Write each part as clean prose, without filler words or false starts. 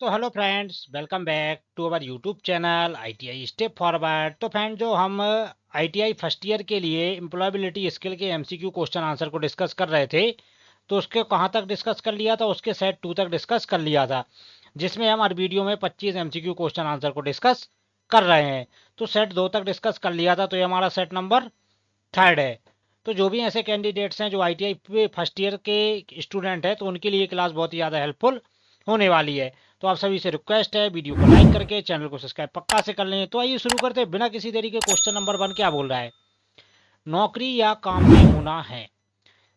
तो hello friends, welcome back to our YouTube channel ITI step forward. तो friend, जो हम आईटीआई फर्स्ट ईयर के लिए एम्प्लॉयबिलिटी स्किल के एमसीक्यू क्वेश्चन आंसर को डिस्कस कर रहे थे, तो उसके कहाँ तक डिस्कस कर लिया था? उसके सेट 2 तक डिस्कस कर लिया था, जिसमें हम हर वीडियो में 25 एमसीक्यू क्वेश्चन आंसर को डिस्कस कर रहे हैं। तो सेट 2 तक डिस्कस कर लिया था, तो ये हमारा सेट नंबर 3 है। तो जो भी ऐसे कैंडिडेट्स हैं जो आईटीआई फर्स्ट ईयर के स्टूडेंट हैं, तो उनके लिए क्लास बहुत ही ज़्यादा हेल्पफुल होने वाली है। तो आप सभी से रिक्वेस्ट है, वीडियो को लाइक करके चैनल को सब्सक्राइब पक्का से कर लें। तो आइए शुरू करते हैं बिना किसी देरी के। क्वेश्चन नंबर 1 क्या बोल रहा है? नौकरी या काम में होना है।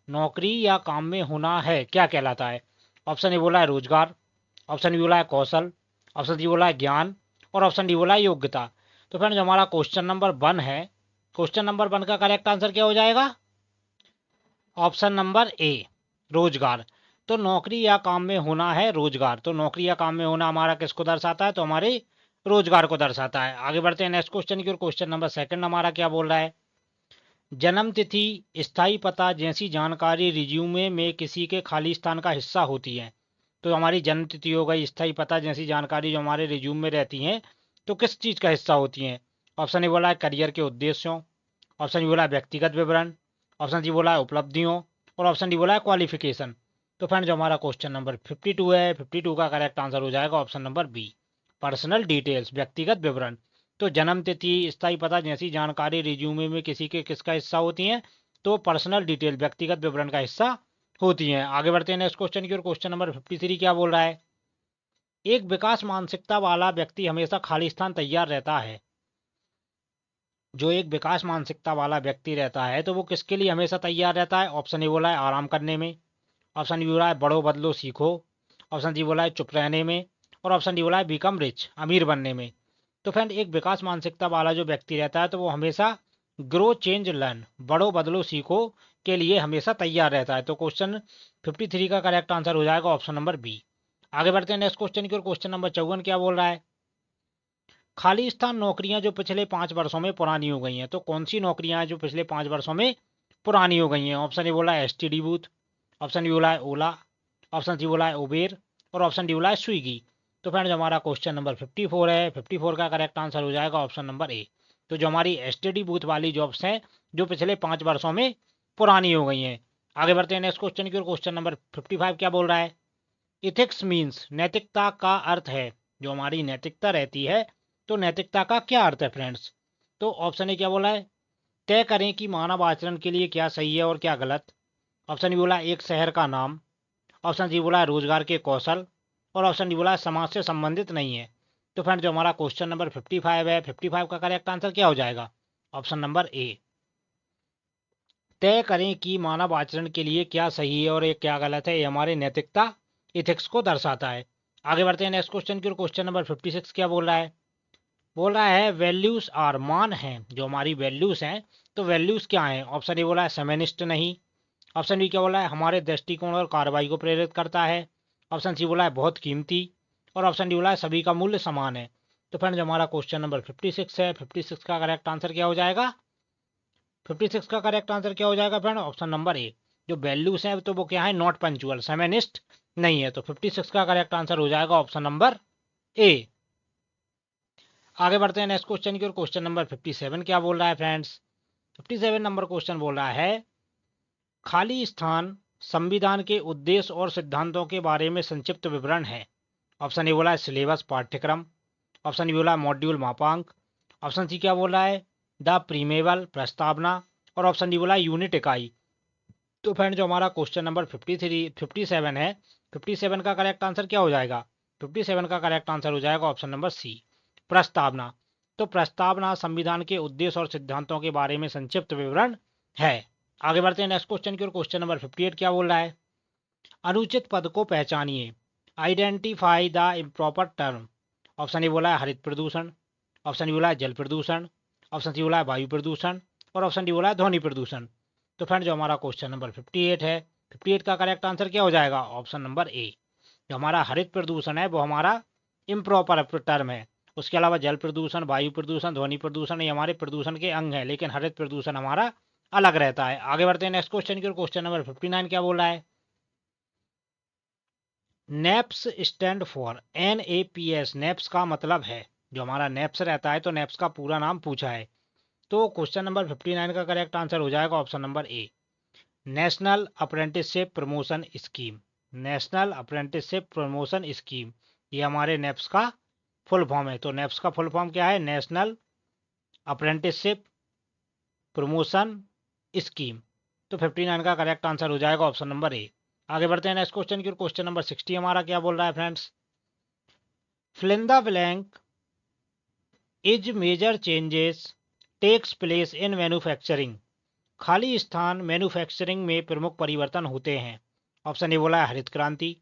नौकरी या काम में होना है क्या कहलाता है? ऑप्शन ए बोला है रोजगार, ऑप्शन बी बोला है कौशल, ऑप्शन सी बोला है ज्ञान, और ऑप्शन डी बोला है योग्यता। तो फ्रेंड, जो हमारा क्वेश्चन नंबर 1 है, क्वेश्चन नंबर 1 का करेक्ट आंसर क्या हो जाएगा? ऑप्शन नंबर ए, रोजगार। तो नौकरी या काम में होना है रोजगार। तो नौकरी या काम में होना हमारा किसको दर्शाता है? तो हमारे रोजगार को दर्शाता है। आगे बढ़ते हैं नेक्स्ट क्वेश्चन की ओर। क्वेश्चन नंबर 2 हमारा क्या बोल रहा है? जन्म तिथि, स्थायी पता जैसी जानकारी रिज्यूमे में किसी के खाली स्थान का हिस्सा होती है। तो हमारी जन्म तिथि हो गई, स्थायी पता जैसी जानकारी जो हमारे रिज्यूम में रहती हैं, तो किस चीज़ का हिस्सा होती हैं? ऑप्शन ए बोला है करियर के उद्देश्यों, ऑप्शन बी बोला है व्यक्तिगत विवरण, ऑप्शन सी बोला है उपलब्धियों, और ऑप्शन डी बोला है क्वालिफिकेशन। तो फ्रेंड, जो हमारा क्वेश्चन नंबर 52 है, 52 का करेक्ट आंसर हो जाएगा option number B, personal details, व्यक्तिगत विवरण। तो जन्म तिथि, स्थायी पता जैसी जानकारी रिज्यूमे में किसी के किसका हिस्सा होती हैं? तो पर्सनल डिटेल, व्यक्तिगत विवरण का हिस्सा होती हैं। आगे बढ़ते हैं नेक्स्ट क्वेश्चन की ओर। क्वेश्चन नंबर 53 क्या बोल रहा है? एक विकास मानसिकता वाला व्यक्ति हमेशा खाली स्थान तैयार रहता है। जो एक विकास मानसिकता वाला व्यक्ति रहता है, तो वो किसके लिए हमेशा तैयार रहता है? ऑप्शन ए बोला है आराम करने में, ऑप्शन बी बोला है बढ़ो बदलो सीखो, ऑप्शन सी बोला है चुप रहने में, और ऑप्शन डी बोला है बिकम रिच, अमीर बनने में। तो फ्रेंड, एक विकास मानसिकता वाला जो व्यक्ति रहता है, तो वो हमेशा ग्रो चेंज लर्न, बढ़ो बदलो सीखो के लिए हमेशा तैयार रहता है। तो क्वेश्चन 53 का करेक्ट आंसर हो जाएगा ऑप्शन नंबर बी। आगे बढ़ते हैं नेक्स्ट क्वेश्चन की ओर। क्वेश्चन नंबर 54 क्या बोल रहा है? खाली स्थान नौकरियां जो पिछले 5 वर्षों में पुरानी हो गई हैं। तो कौन सी नौकरियां जो पिछले 5 वर्षों में पुरानी हो गई हैं? ऑप्शन ए बोला है एसटीडी बूथ, ऑप्शन बी बोला है ओला, ऑप्शन सी बोला है उबेर, और ऑप्शन डी बोला है स्विगी। तो फ्रेंड्स, हमारा क्वेश्चन नंबर 54 है, 54 का करेक्ट आंसर हो जाएगा ऑप्शन नंबर ए। तो जो हमारी एसटीडी बूथ वाली जॉब्स हैं, जो पिछले 5 वर्षों में पुरानी हो गई हैं। आगे बढ़ते हैं नेक्स्ट क्वेश्चन की ओर। क्वेश्चन नंबर 55 क्या बोल रहा है? इथिक्स मीन्स, नैतिकता का अर्थ है। जो हमारी नैतिकता रहती है, तो नैतिकता का क्या अर्थ है फ्रेंड्स? तो ऑप्शन ए क्या बोला है? तय करें कि मानव आचरण के लिए क्या सही है और क्या गलत। ऑप्शन बी बोला है एक शहर का नाम, ऑप्शन सी बोला है रोजगार के कौशल, और ऑप्शन डी बोला है समाज से संबंधित नहीं है। तो फ्रेंड, जो हमारा क्वेश्चन नंबर 55 है, 55 का करेक्ट आंसर क्या हो जाएगा? ऑप्शन नंबर ए, तय करें कि मानव आचरण के लिए क्या सही है और ये क्या गलत है। ये हमारे नैतिकता, इथिक्स को दर्शाता है। आगे बढ़ते हैं नेक्स्ट क्वेश्चन की ओर। क्वेश्चन नंबर 56 क्या बोल रहा है? बोल रहा है वैल्यूज आर, मान हैं, जो हमारी वैल्यूज हैं, तो वैल्यूज क्या हैं? ऑप्शन ए बोला है फेमिनिस्ट नहीं, ऑप्शन बी क्या बोला है हमारे दृष्टिकोण और कार्रवाई को प्रेरित करता है, ऑप्शन सी बोला है बहुत कीमती, और ऑप्शन डी बोला है सभी का मूल्य समान है। तो फ्रेंड, जो हमारा क्वेश्चन नंबर 56 है, 56 का करेक्ट आंसर क्या हो जाएगा? 56 का करेक्ट आंसर क्या हो जाएगा फ्रेंड? ऑप्शन नंबर ए। जो वैल्यूज हैं, तो वो क्या है? नॉट पंचुअल, फेमिनिस्ट नहीं है। तो 56 का करेक्ट आंसर हो जाएगा ऑप्शन नंबर ए। आगे बढ़ते हैं नेक्स्ट क्वेश्चन की ओर। क्वेश्चन नंबर 57 क्या बोल रहा है फ्रेंड्स? 57 नंबर क्वेश्चन बोल रहा है खाली स्थान संविधान के उद्देश्य और सिद्धांतों के बारे में संक्षिप्त विवरण है। ऑप्शन ए बोला है सिलेबस, पाठ्यक्रम, ऑप्शन बी बोला है मॉड्यूल, मापांक, ऑप्शन सी क्या बोला है द प्रीमेबल, प्रस्तावना, और ऑप्शन डी बोला है यूनिट, इकाई। तो फ्रेंड, जो हमारा क्वेश्चन नंबर 57 है, 57 का करेक्ट आंसर क्या हो जाएगा? 57 का करेक्ट आंसर हो जाएगा ऑप्शन नंबर सी, प्रस्तावना। तो प्रस्तावना संविधान के उद्देश्य और सिद्धांतों के बारे में संक्षिप्त विवरण है। आगे बढ़ते हैं नेक्स्ट क्वेश्चन की ओर। क्वेश्चन नंबर 58 क्या बोल रहा है? अनुचित पद को पहचानिए, identify the improper term. Option A बोला है हरित प्रदूषण, ऑप्शन बी बोला है जल प्रदूषण, ऑप्शन सी बोला है वायु प्रदूषण, और ऑप्शन डी बोला है ध्वनि प्रदूषण। तो फ्रेंड, जो हमारा क्वेश्चन नंबर 58 है, 58 का करेक्ट आंसर क्या हो जाएगा? ऑप्शन नंबर ए। जो हमारा हरित प्रदूषण है, वो हमारा इम्प्रॉपर टर्म है। उसके अलावा जल प्रदूषण, वायु प्रदूषण, ध्वनि प्रदूषण, ये हमारे प्रदूषण के अंग है, लेकिन हरित प्रदूषण हमारा अलग रहता है। आगे बढ़ते हैं नेक्स्ट क्वेश्चन की ओर। क्वेश्चन नंबर 59 क्या बोल रहा है? Neps stand for NAPS। Neps का मतलब है, जो हमारा नेप्स रहता है तो नेप्स का पूरा नाम पूछा है। तो क्वेश्चन नंबर 59 का करेक्ट आंसर हो जाएगा ऑप्शन नंबर ए, national apprenticeship promotion scheme. National apprenticeship promotion scheme, ये हमारे नेप्स का फुल फॉर्म है। तो नेप्स का फुल फॉर्म क्या है? National apprenticeship promotion scheme. तो 59 का करेक्ट आंसर हो जाएगा ऑप्शन नंबर ए। आगे बढ़ते हैं नेक्स्ट क्वेश्चन की। क्वेश्चन नंबर 60 हमारा क्या बोल रहा है friends? fill in the blank is major changes takes place in manufacturing. खाली स्थान मैन्युफैक्चरिंग में प्रमुख परिवर्तन होते हैं। ऑप्शन ए बोला है हरित क्रांति,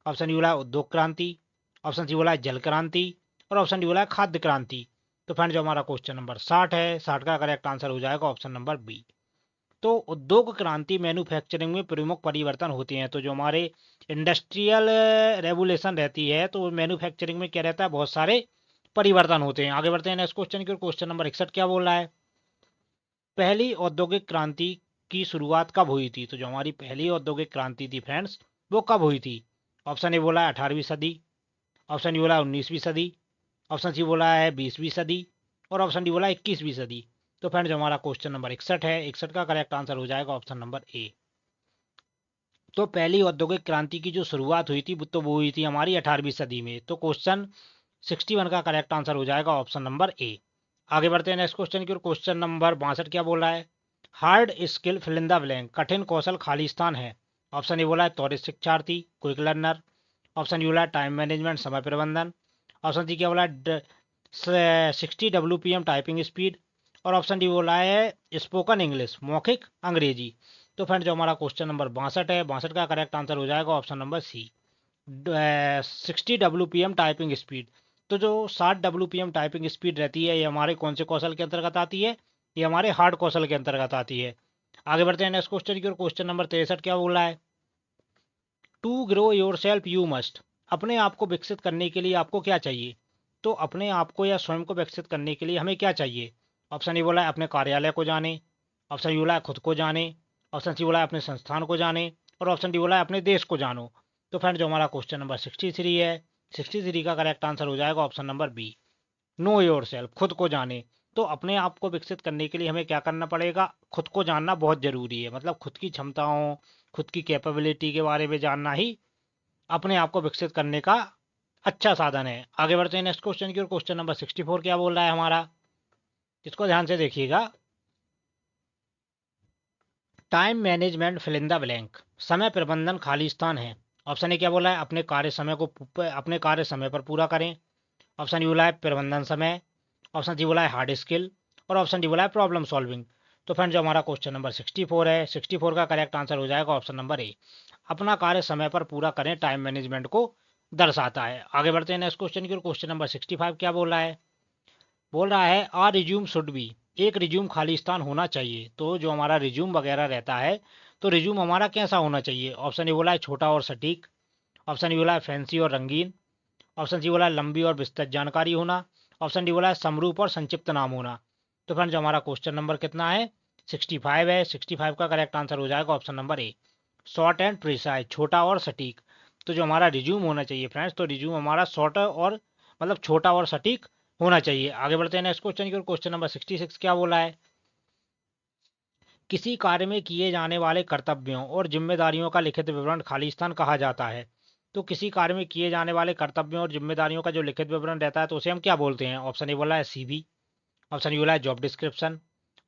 ऑप्शन डी बोला है उद्योग क्रांति, ऑप्शन सी बोला है जल क्रांति, और ऑप्शन डी बोला है खाद्य क्रांति। तो फ्रेंड जो हमारा क्वेश्चन नंबर 60 है, 60 का करेक्ट आंसर हो जाएगा ऑप्शन नंबर बी। तो उद्योग क्रांति मैन्युफैक्चरिंग में प्रमुख परिवर्तन होते हैं। तो जो हमारे इंडस्ट्रियल रेवोल्यूशन रहती है तो मैन्युफैक्चरिंग में क्या रहता है? बहुत सारे परिवर्तन होते हैं। आगे बढ़ते हैं नेक्स्ट क्वेश्चन की। क्वेश्चन नंबर 61 क्या बोल रहा है? पहली औद्योगिक क्रांति की शुरुआत कब हुई थी? तो जो हमारी पहली औद्योगिक क्रांति थी फ्रेंड्स, वो कब हुई थी? ऑप्शन ए बोला है 18वीं सदी, ऑप्शन डी बोला है 19वीं सदी, ऑप्शन सी बोला है 20वीं सदी, और ऑप्शन डी बोला है 21वीं सदी। तो फ्रेंड्स हमारा क्वेश्चन नंबर 61 है, 61 का करेक्ट आंसर हो जाएगा ऑप्शन नंबर ए। तो पहली औद्योगिक क्रांति की जो शुरुआत हुई थी तो वो हुई थी हमारी 18वीं सदी में। तो क्वेश्चन 61 का करेक्ट आंसर हो जाएगा ऑप्शन नंबर ए। आगे बढ़ते हैं नेक्स्ट क्वेश्चन की ओर। क्वेश्चन नंबर 62 क्या बोल रहा है? Hard skill fill in the blank, कठिन कौशल खाली स्थान है। ऑप्शन ए बोला है त्वरित शिक्षार्थी, क्विक लर्नर, ऑप्शन डी बोला है टाइम मैनेजमेंट, समय प्रबंधन, ऑप्शन सी क्या बोला है 60 WPM टाइपिंग स्पीड, और ऑप्शन डी बोला है स्पोकन इंग्लिश, मौखिक अंग्रेजी। तो फ्रेंड जो हमारा क्वेश्चन नंबर 62 है, 62 का करेक्ट आंसर हो जाएगा option number C, 60 WPM typing speed. तो जो 60 WPM टाइपिंग स्पीड रहती है, ये हमारे कौन से कौशल के अंतर्गत आती है? ये हमारे हार्ड कौशल के अंतर्गत आती है। आगे बढ़ते हैं नेक्स्ट क्वेश्चन की ओर। क्वेश्चन नंबर 63 क्या बोल रहा है? To grow yourself you must. अपने आप को विकसित करने के लिए आपको क्या चाहिए? तो अपने आप को या स्वयं को विकसित करने के लिए हमें क्या चाहिए? ऑप्शन ए बोला है अपने कार्यालय को जाने, ऑप्शन बी बोला है खुद को जाने, ऑप्शन सी बोला है अपने संस्थान को जाने, और ऑप्शन डी बोला है अपने देश को जानो। तो फ्रेंड जो हमारा क्वेश्चन नंबर 63 है, 63 का करेक्ट आंसर हो जाएगा option number B, know yourself, खुद को जाने। तो अपने आप को विकसित करने के लिए हमें क्या करना पड़ेगा? खुद को जानना बहुत जरूरी है। मतलब खुद की क्षमताओं, खुद की कैपेबिलिटी के बारे में जानना ही अपने आप को विकसित करने का अच्छा साधन है। आगे बढ़ते हैं नेक्स्ट क्वेश्चन की ओर। क्वेश्चन नंबर 64 क्या बोल रहा है हमारा? इसको ध्यान से देखिएगा। Time management fill in the blank, समय प्रबंधन खाली स्थान है। ऑप्शन ए क्या बोला है? अपने कार्य समय पर पूरा करें, ऑप्शन डी बोला है प्रबंधन समय, ऑप्शन सी बोला है हार्ड स्किल, और ऑप्शन डी बोला है प्रॉब्लम सॉल्विंग। तो फ्रेंड जो हमारा क्वेश्चन नंबर 64 है, 64 का करेक्ट आंसर हो जाएगा ऑप्शन नंबर ए, अपना कार्य समय पर पूरा करें टाइम मैनेजमेंट को दर्शाता है। आगे बढ़ते हैं नेक्स्ट क्वेश्चन की ओर। क्वेश्चन नंबर 65 क्या बोल रहा है? बोल रहा है आ रिज्यूम शुड बी, एक रिज्यूम खाली स्थान होना चाहिए। तो जो हमारा रिज्यूम वगैरह रहता है, तो रिज्यूम हमारा कैसा होना चाहिए? ऑप्शन ए बोला है छोटा और सटीक, ऑप्शन बी बोला है फैंसी और रंगीन, ऑप्शन सी बोला है लंबी और विस्तृत जानकारी होना, ऑप्शन डी बोला है समरूप और संक्षिप्त नाम होना। तो फ्रेंड्स जो हमारा क्वेश्चन नंबर कितना है? 65 है, 65 का करेक्ट आंसर हो जाएगा option number A, short and precise, छोटा और सटीक। तो जो हमारा रिज्यूम होना चाहिए फ्रेंड्स, तो रिज्यूम हमारा शॉर्ट और मतलब छोटा और सटीक होना चाहिए। आगे बढ़ते हैं नेक्स्ट क्वेश्चन की ओर। क्वेश्चन नंबर 66 क्या बोला है? किसी कार्य में किए जाने वाले कर्तव्यों और जिम्मेदारियों का लिखित विवरण खाली स्थान कहा जाता है। तो किसी कार्य में किए जाने वाले कर्तव्यों और जिम्मेदारियों का जो लिखित विवरण रहता है, तो उसे हम क्या बोलते हैं? ऑप्शन ए बोला है CV, ऑप्शन डी बोला है जॉब डिस्क्रिप्शन,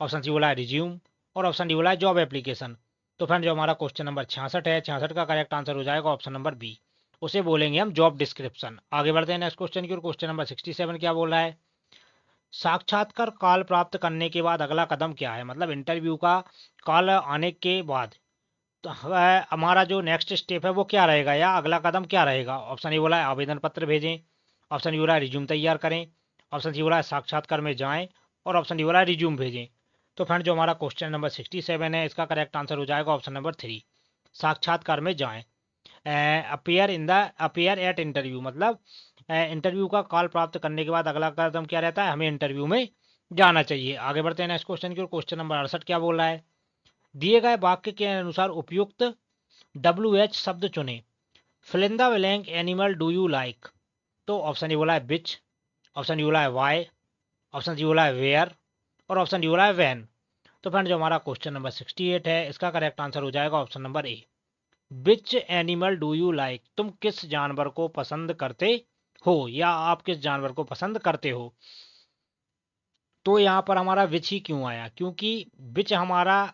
ऑप्शन सी बोला है रिज्यूम, और ऑप्शन डी बोला है जॉब एप्लीकेशन। तो फ्रेंड जो हमारा क्वेश्चन नंबर 66 है, 66 का करेक्ट आंसर हो जाएगा ऑप्शन नंबर बी, उसे बोलेंगे हम जॉब डिस्क्रिप्शन। आगे बढ़ते हैं नेक्स्ट क्वेश्चन की ओर। क्वेश्चन नंबर 67 क्या बोल रहा है? साक्षात्कार कॉल प्राप्त करने के बाद अगला कदम क्या है? मतलब इंटरव्यू का कॉल आने के बाद तो हमारा जो नेक्स्ट स्टेप है वो क्या रहेगा, या अगला कदम क्या रहेगा? ऑप्शन ए बोला है आवेदन पत्र भेजें, ऑप्शन बी बोला है रिज्यूम तैयार करें, ऑप्शन सी बोला है साक्षात्कार में जाएं, और ऑप्शन डी बोला है रिज्यूम भेजें। तो फ्रेंड जो हमारा क्वेश्चन नंबर 67 है, इसका करेक्ट आंसर हो जाएगा ऑप्शन नंबर 3, साक्षात्कार में जाएं। अपियर एट इंटरव्यू, मतलब इंटरव्यू का कॉल प्राप्त करने के बाद अगला कदम क्या रहता है? हमें इंटरव्यू में जाना चाहिए। आगे बढ़ते हैं नेक्स्ट क्वेश्चन की ओर। क्वेश्चन नंबर 68 क्या बोल रहा है? दिए गए वाक्य के अनुसार उपयुक्त WH शब्द चुने। Fill in the blank animal do you like. तो ऑप्शन ए बोला है बिच, ऑप्शन डी बोला है वाई, ऑप्शन सी बोला है वेयर और ऑप्शन डी बोला है वैन। तो फ्रेंड जो हमारा क्वेश्चन नंबर 68 है इसका करेक्ट आंसर हो जाएगा option number A, which animal do you like. तुम किस जानवर को पसंद करते हो या आप किस जानवर को पसंद करते हो। तो यहाँ पर हमारा विच ही क्यों आया, क्योंकि विच हमारा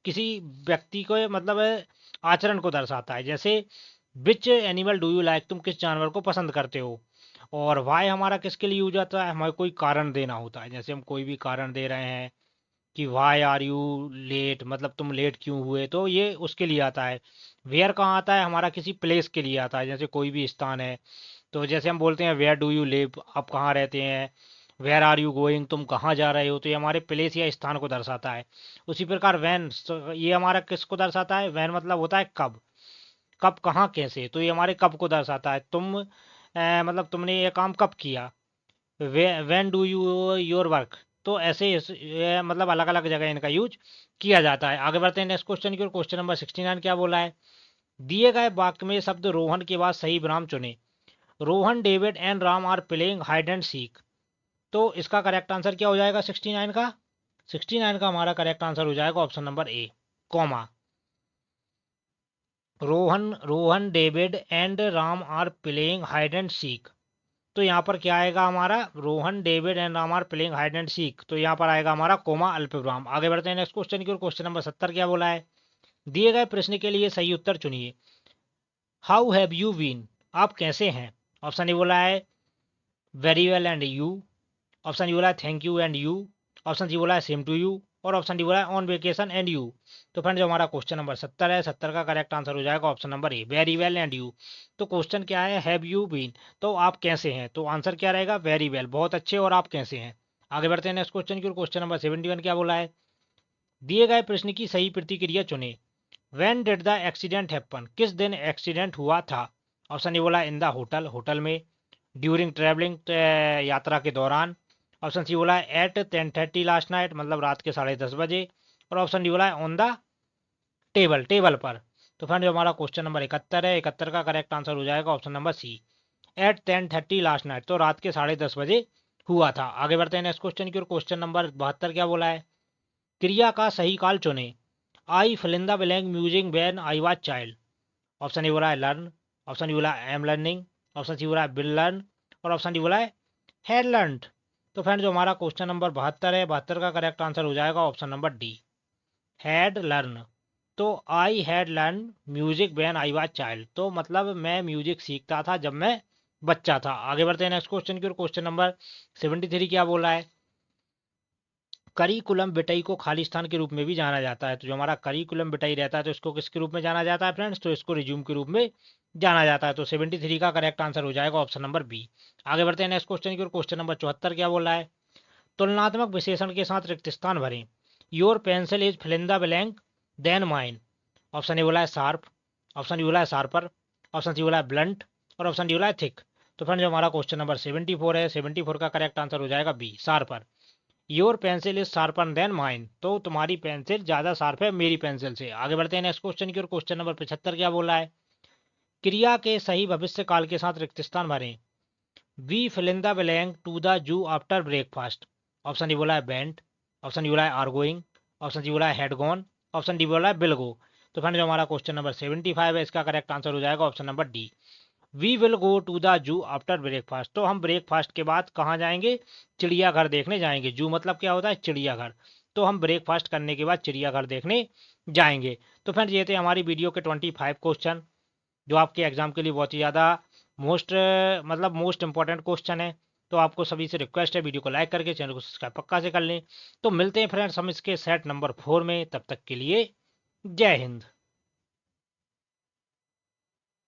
किसी व्यक्ति को मतलब आचरण को दर्शाता है। जैसे which animal do you like, तुम किस जानवर को पसंद करते हो। और वाई हमारा किसके लिए यूज होता है, हमें कोई कारण देना होता है। जैसे हम कोई भी कारण दे रहे हैं कि वाई आर यू लेट, मतलब तुम लेट क्यों हुए, तो ये उसके लिए आता है। वेयर कहाँ आता है, हमारा किसी प्लेस के लिए आता है, जैसे कोई भी स्थान है। तो जैसे हम बोलते हैं वेयर डू यू लिव, आप कहाँ रहते हैं। वेयर आर यू गोइंग, तुम कहाँ जा रहे हो, तो ये हमारे प्लेस या स्थान को दर्शाता है। उसी प्रकार वैन, ये हमारा किसको दर्शाता है, वैन मतलब होता है कब, कब कहाँ कैसे, तो ये हमारे कब को दर्शाता है। तुम मतलब तुमने ये काम कब किया। When do you your work, तो ऐसे मतलब अलग अलग जगह इनका यूज किया जाता है। आगे बढ़ते हैं नेक्स्ट क्वेश्चन की ओर। क्वेश्चन नंबर 69 क्या बोला है, दिए गए वाक्य में शब्द रोहन के बाद सही विराम चुने। Rohan, David and Ram are playing hide and seek. तो इसका करेक्ट आंसर क्या हो जाएगा 69 का, 69 का हमारा करेक्ट आंसर हो जाएगा option number A, comma. Rohan, David and Ram are playing hide and seek. तो यहाँ पर क्या आएगा हमारा, Rohan, David and Ram are playing hide and seek. तो यहाँ पर आएगा हमारा कोमा अल्पविराम। आगे बढ़ते हैं नेक्स्ट क्वेश्चन की ओर। क्वेश्चन नंबर 70 क्या बोला है, दिए गए प्रश्न के लिए सही उत्तर चुनिए। हाउ हैव यू बीन, आप कैसे हैं। ऑप्शन ए बोला है very well and you, option D बोला है thank you and you, option C बोला है सेम टू यू और ऑप्शन डी बोला है ऑन वेकेशन एंड यू। तो फ्रेंड जो हमारा क्वेश्चन नंबर 70 है, 70 का करेक्ट आंसर हो जाएगा option number A, very well and you. तो क्वेश्चन क्या है, हैव यू बीन, तो आप कैसे हैं, तो आंसर क्या रहेगा, वेरी वेल, बहुत अच्छे, और आप कैसे हैं। आगे बढ़ते हैं नेक्स्ट क्वेश्चन की ओर। क्वेश्चन नंबर 71 क्या बोला है, दिए गए प्रश्न की सही प्रतिक्रिया चुने। When did the accident happen, किस दिन एक्सीडेंट हुआ था। ऑप्शन ए बोला इन द होटल, होटल में। ड्यूरिंग ट्रैवलिंग, यात्रा के दौरान। ऑप्शन सी बोला है एट 10:30 लास्ट नाइट, मतलब रात के 10:30 बजे। और ऑप्शन डी बोला है ऑन द टेबल, टेबल पर। तो फ्रेंड जो हमारा क्वेश्चन नंबर 71 है, 71 का करेक्ट आंसर हो जाएगा option number C, at 10:30 last night, तो रात के 10:30 बजे हुआ था। आगे बढ़ते हैं नेक्स्ट क्वेश्चन की ओर। क्वेश्चन नंबर 72 क्या बोला है, क्रिया का सही काल चुने। I fill in the blank music when I was child. Option A बोला है लर्न, ऑप्शन डी बोला है एम लर्निंग, ऑप्शन सी बोला है विल लर्न और ऑप्शन डी बोला है हैड लर्नड। तो फ्रेंड जो हमारा क्वेश्चन नंबर 72 है, 72 का करेक्ट आंसर हो जाएगा option number D, had learn. तो I had learn music when I was child, तो मतलब मैं म्यूजिक सीखता था जब मैं बच्चा था। आगे बढ़ते हैं नेक्स्ट क्वेश्चन की ओर। क्वेश्चन नंबर 73 क्या बोला है, करिकुलम विटाई को खालिस्तान के रूप में भी जाना जाता है। तो जो हमारा करिकुलम विटाई रहता है तो इसको किसके रूप में जाना जाता है फ्रेंड्स, तो इसको रिज्यूम के रूप में जाना जाता है। तो 73 का करेक्ट आंसर हो जाएगा ऑप्शन नंबर बी। आगे बढ़ते हैं नेक्स्ट क्वेश्चन की ओर। क्वेश्चन नंबर 74 क्या बोला है, तुलनात्मक विशेषण के साथ रिक्त स्थान भरें। Your pencil is fill in the blank than mine. Option A बोला है शार्प, ऑप्शन डी बोला है शार्पर, ऑप्शन सी बोला है ब्लंट और ऑप्शन डी बोला है थिक। तो फ्रेंड जो हमारा क्वेश्चन नंबर 74 है, 74 का करेक्ट आंसर हो जाएगा B, sharper. Your pencil is sharper than mine, तो तुम्हारी पेंसिल ज्यादा शार्प है मेरी पेंसिल से। आगे बढ़ते हैं नेक्स्ट क्वेश्चन की ओर। क्वेश्चन नंबर 75 क्या बोला है, क्रिया के सही भविष्य काल के साथ रिक्त स्थान भरें। We fill in the blank to the zoo after breakfast. Option D बोला है बेंट, ऑप्शन डी बोला है आर गोइंग, ऑप्शन डी बोला है हेड गॉन, ऑप्शन डी बोला है बिल गो। तो फ्रेंड जो हमारा क्वेश्चन नंबर 75 है, इसका करेक्ट आंसर हो जाएगा option number D, we will go to the zoo after breakfast. तो हम ब्रेकफास्ट के बाद कहाँ जाएंगे, चिड़ियाघर देखने जाएंगे। जू मतलब क्या होता है, चिड़ियाघर। तो हम ब्रेकफास्ट करने के बाद चिड़ियाघर देखने जाएंगे। तो फ्रेंड्स ये थे हमारी वीडियो के 25 क्वेश्चन, जो आपके एग्जाम के लिए बहुत ही ज़्यादा मोस्ट इंपॉर्टेंट क्वेश्चन है। तो आपको सभी से रिक्वेस्ट है, वीडियो को लाइक करके चैनल को सब्सक्राइब पक्का से कर लें। तो मिलते हैं फ्रेंड्स हम इसके सेट नंबर 4 में, तब तक के लिए जय हिंद।